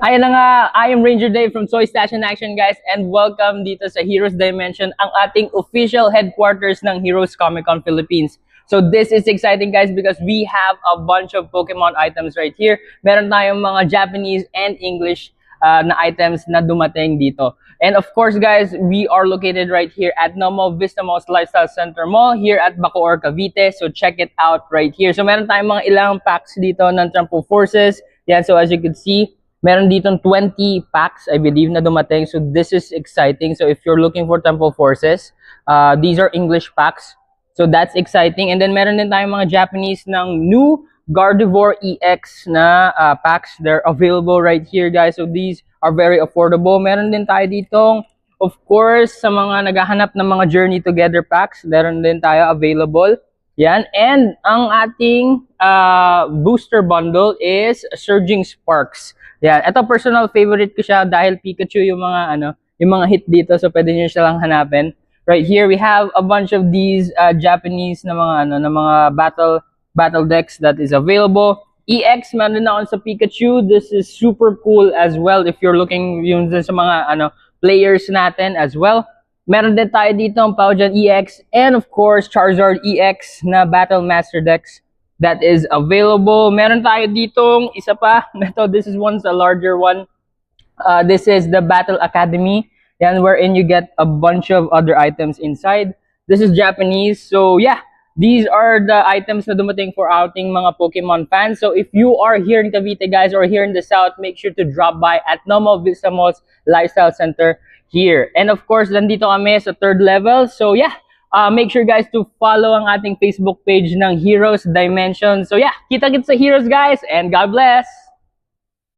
Ayun na nga, I am Ranger Dave from Soy Stash in Action, guys, and welcome dito sa Heroes Dimension, ang ating official headquarters ng Heroes Comic Con Philippines. So this is exciting, guys, because we have a bunch of Pokemon items right here. Meron tayong mga Japanese and English na items na dumating dito. And of course, guys, we are located right here at Nomo Vista Malls Lifestyle Center Mall here at Bacoor, Cavite. So check it out right here. So meron tayong mga ilang packs dito ng Trumpo Forces. Yan, so as you can see, meron ditong 20 packs, I believe, na dumating. So this is exciting. So if you're looking for Temple Forces, these are English packs. So that's exciting. And then meron din tayong mga Japanese ng new Gardevoir EX na packs. They're available right here, guys. So these are very affordable. Meron din tayo ditong, of course, sa mga naghahanap ng mga Journey Together packs, meron din tayo available. Yan. And ang ating booster bundle is Surging Sparks. Yan. Ito personal favorite ko siya dahil Pikachu yung mga yung mga hit dito, so pwede niyo siya lang hanapin. Right here we have a bunch of these Japanese na mga battle decks that is available. EX meron na ako sa Pikachu. This is super cool as well if you're looking yun sa mga players natin as well. Meron din tayo dito ang Paujan EX and of course Charizard EX na Battle Master decks that is available. Meron tayo ditong isa pa. Ito, this is one's a larger one. This is the Battle Academy. Yan, wherein you get a bunch of other items inside. This is Japanese. So yeah, these are the items na dumating for outing mga Pokemon fans. So if you are here in Cavite, guys, or here in the South, make sure to drop by at Nomo Vista Malls Lifestyle Center here. And of course, nandito kami sa 3rd level. So yeah, make sure, guys, to follow ang ating Facebook page ng Heroes Dimension. So yeah, kita-kits sa Heroes, guys, and God bless!